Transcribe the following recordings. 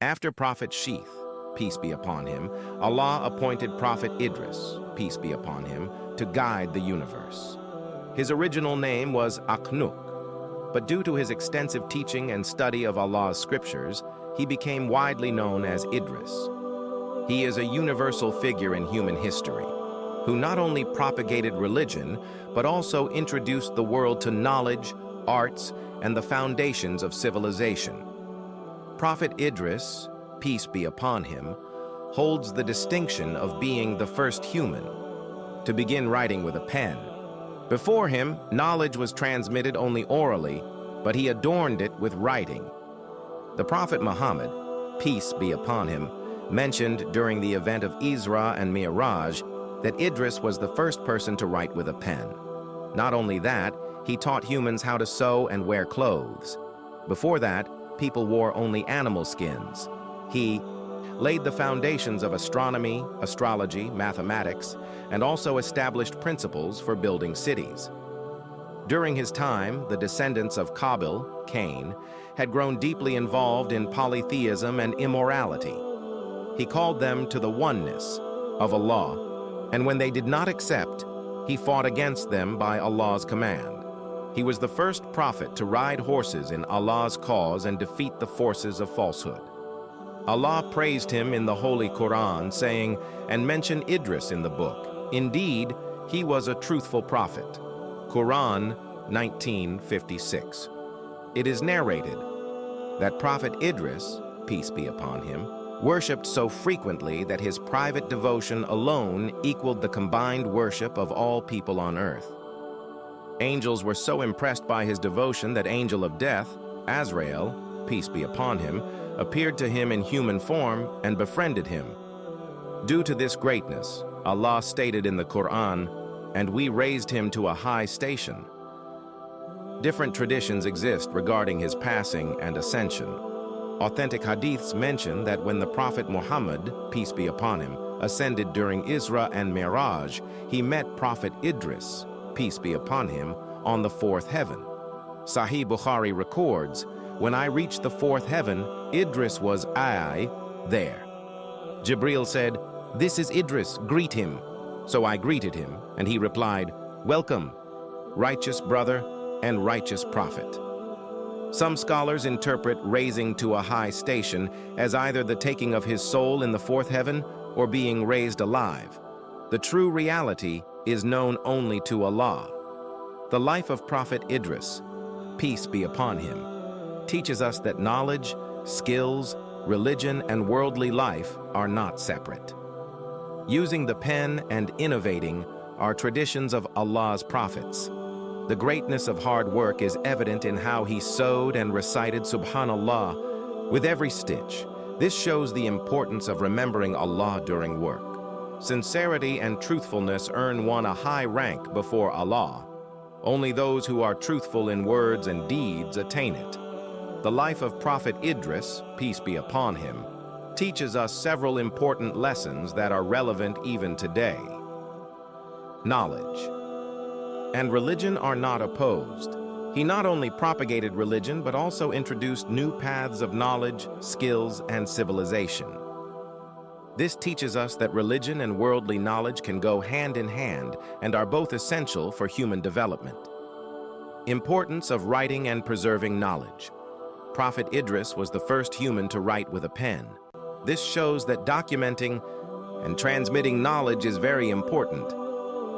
After Prophet Sheath, peace be upon him, Allah appointed Prophet Idris, peace be upon him, to guide the universe. His original name was Akhnuk, but due to his extensive teaching and study of Allah's scriptures, he became widely known as Idris. He is a universal figure in human history, who not only propagated religion, but also introduced the world to knowledge, arts, and the foundations of civilization. Prophet Idris, peace be upon him, holds the distinction of being the first human to begin writing with a pen. Before him, knowledge was transmitted only orally, but he adorned it with writing. The Prophet Muhammad, peace be upon him, mentioned during the event of Isra and Mi'raj that Idris was the first person to write with a pen. Not only that, he taught humans how to sew and wear clothes. Before that, people wore only animal skins. He laid the foundations of astronomy, astrology, mathematics, and also established principles for building cities. During his time, the descendants of Qabil, Cain, had grown deeply involved in polytheism and immorality. He called them to the oneness of Allah, and when they did not accept, he fought against them by Allah's command. He was the first prophet to ride horses in Allah's cause and defeat the forces of falsehood. Allah praised him in the Holy Quran, saying, and mentioned Idris in the book. Indeed, he was a truthful prophet. Quran 19:56. It is narrated that Prophet Idris, peace be upon him, worshipped so frequently that his private devotion alone equaled the combined worship of all people on earth. Angels were so impressed by his devotion that angel of death, Azrael, peace be upon him, appeared to him in human form and befriended him. Due to this greatness, Allah stated in the Quran, and we raised him to a high station. Different traditions exist regarding his passing and ascension. Authentic hadiths mention that when the Prophet Muhammad, peace be upon him, ascended during Isra and Mi'raj, he met Prophet Idris, peace be upon him, on the fourth heaven. Sahih Bukhari records, when I reached the fourth heaven, Idris was there. Jibril said, this is Idris, greet him. So I greeted him, and he replied, welcome, righteous brother and righteous prophet. Some scholars interpret raising to a high station as either the taking of his soul in the fourth heaven or being raised alive. The true reality is known only to Allah. The life of Prophet Idris, peace be upon him, teaches us that knowledge, skills, religion, and worldly life are not separate. Using the pen and innovating are traditions of Allah's prophets. The greatness of hard work is evident in how he sewed and recited Subhanallah with every stitch. This shows the importance of remembering Allah during work. Sincerity and truthfulness earn one a high rank before Allah. Only those who are truthful in words and deeds attain it. The life of Prophet Idris, peace be upon him, teaches us several important lessons that are relevant even today. Knowledge and religion are not opposed. He not only propagated religion, but also introduced new paths of knowledge, skills, and civilization. This teaches us that religion and worldly knowledge can go hand in hand and are both essential for human development. Importance of writing and preserving knowledge. Prophet Idris was the first human to write with a pen. This shows that documenting and transmitting knowledge is very important.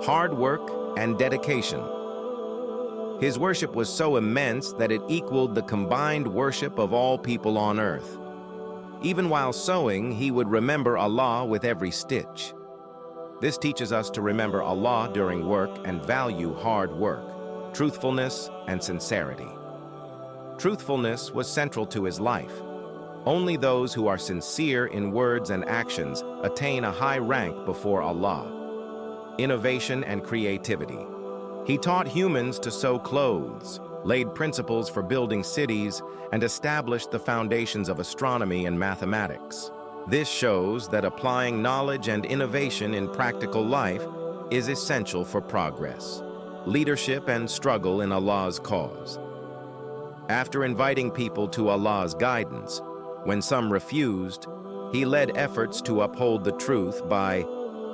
Hard work and dedication. His worship was so immense that it equaled the combined worship of all people on earth. Even while sewing, he would remember Allah with every stitch. This teaches us to remember Allah during work and value hard work, truthfulness, and sincerity. Truthfulness was central to his life. Only those who are sincere in words and actions attain a high rank before Allah. Innovation and creativity. He taught humans to sew clothes, laid principles for building cities, and established the foundations of astronomy and mathematics. This shows that applying knowledge and innovation in practical life is essential for progress, leadership, and struggle in Allah's cause. After inviting people to Allah's guidance, When some refused, he led efforts to uphold the truth by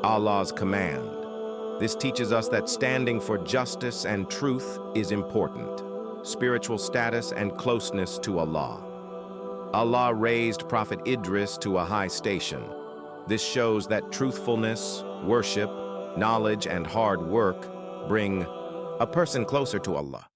Allah's command. This teaches us that standing for justice and truth is important. Spiritual status and closeness to Allah. Allah raised Prophet Idris to a high station. This shows that truthfulness, worship, knowledge, and hard work bring a person closer to Allah.